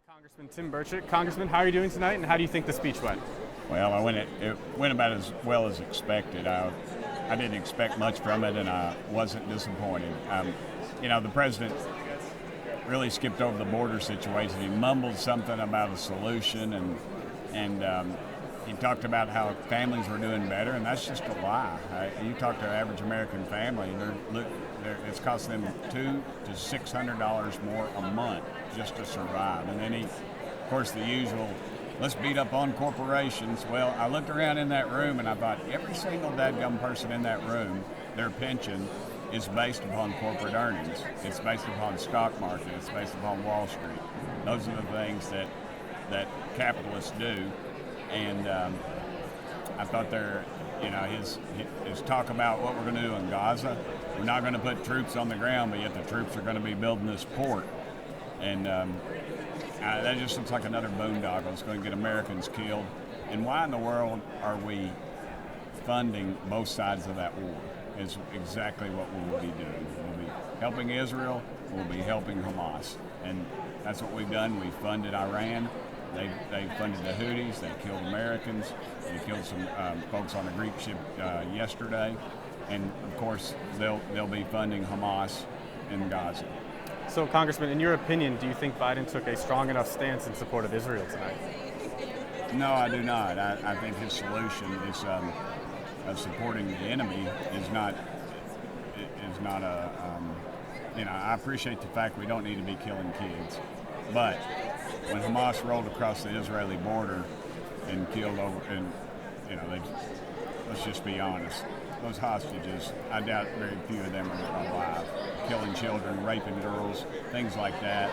Congressman Tim Burchett. Congressman, how are you doing tonight, and how do you think the speech went? Well, it went about as well as expected. I didn't expect much from it, and I wasn't disappointed. The president really skipped over the border situation. He mumbled something about a solution, and he talked about how families were doing better, and that's just a lie. You talk to an average American family, it's costing them $200 to $600 more a month just to survive. And then of course, the usual, let's beat up on corporations. Well, I looked around in that room and I thought every single dadgum person in that room, their pension is based upon corporate earnings. It's based upon stock market. It's based upon Wall Street. Those are the things that capitalists do. And I thought his talk about what we're going to do in Gaza, we're not going to put troops on the ground, but yet the troops are going to be building this port. And that just looks like another boondoggle. It's going to get Americans killed. And why in the world are we funding both sides of that war? Is exactly what we will be doing. We'll be helping Israel. We'll be helping Hamas. And that's what we've done. We funded Iran. They funded the Houthis. They killed Americans. They killed some folks on a Greek ship yesterday. And of course, they'll be funding Hamas in Gaza. So, Congressman, in your opinion, do you think Biden took a strong enough stance in support of Israel tonight? No, I do not. I think his solution is of supporting the enemy is not a. I appreciate the fact we don't need to be killing kids, but when Hamas rolled across the Israeli border and killed let's just be honest. Those hostages, I doubt very few of them are alive. Killing children, raping girls, things like that.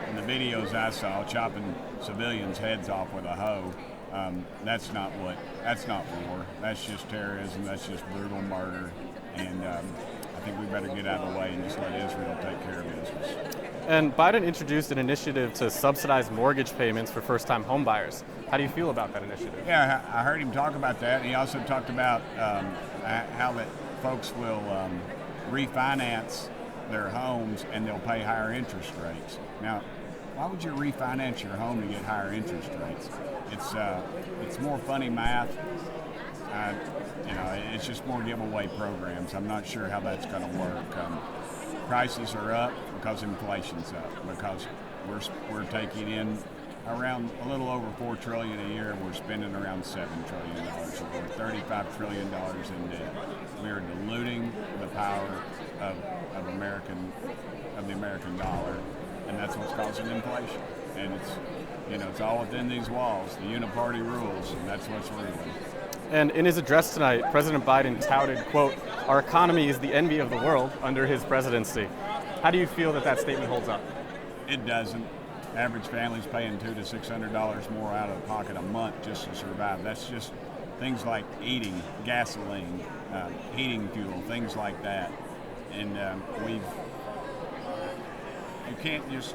And the videos I saw, chopping civilians' heads off with a hoe, that's not war. That's just terrorism. That's just brutal murder. And I think we better get out of the way and just let Israel take care of business. And Biden introduced an initiative to subsidize mortgage payments for first-time homebuyers. How do you feel about that initiative? Yeah, I heard him talk about that. And he also talked about how that folks will refinance their homes and they'll pay higher interest rates. Now, why would you refinance your home to get higher interest rates? It's more funny math. It's just more giveaway programs. I'm not sure how that's going to work. Prices are up because inflation's up, because we're taking in around a little over $4 trillion a year. We're spending around $7 trillion a year. We're $35 trillion in debt. We are diluting the power of the American dollar, and that's what's causing inflation. And it's all within these walls, the uniparty rules, and that's what's ruling. And in his address tonight, President Biden touted, quote, "Our economy is the envy of the world" under his presidency. How do you feel that statement holds up? It doesn't. Average families paying $200 to $600 more out of pocket a month just to survive. That's just things like eating, gasoline, heating fuel, things like that. And you can't just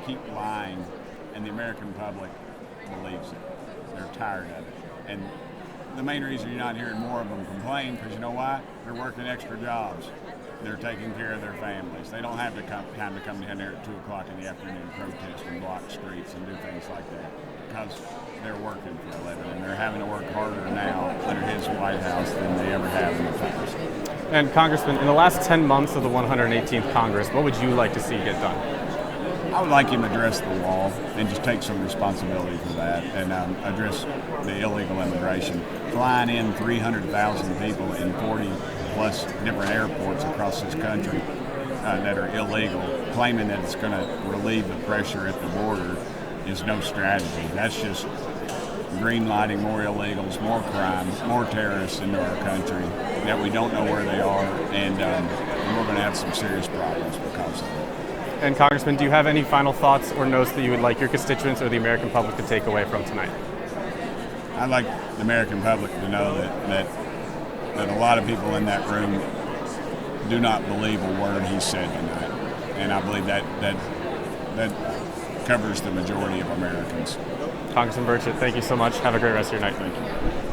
keep lying, and the American public believes it. They're tired of it. And the main reason you're not hearing more of them complain, because you know why? They're working extra jobs. They're taking care of their families. They don't have the time to come down there at 2 o'clock in the afternoon and protest and block streets and do things like that, because they're working for a living, and they're having to work harder now under his White House than they ever have in the past. And Congressman, in the last 10 months of the 118th Congress, what would you like to see get done? I would like him to address the wall and just take some responsibility for that, and address the illegal immigration. Flying in 300,000 people in 40-plus different airports across this country that are illegal, claiming that it's going to relieve the pressure at the border is no strategy. That's just green-lighting more illegals, more crime, more terrorists into our country that we don't know where they are, and we're going to have some serious problems because of it. And Congressman, do you have any final thoughts or notes that you would like your constituents or the American public to take away from tonight? I'd like the American public to know that a lot of people in that room do not believe a word he said tonight. And I believe that covers the majority of Americans. Congressman Burchett, thank you so much. Have a great rest of your night. Thank you.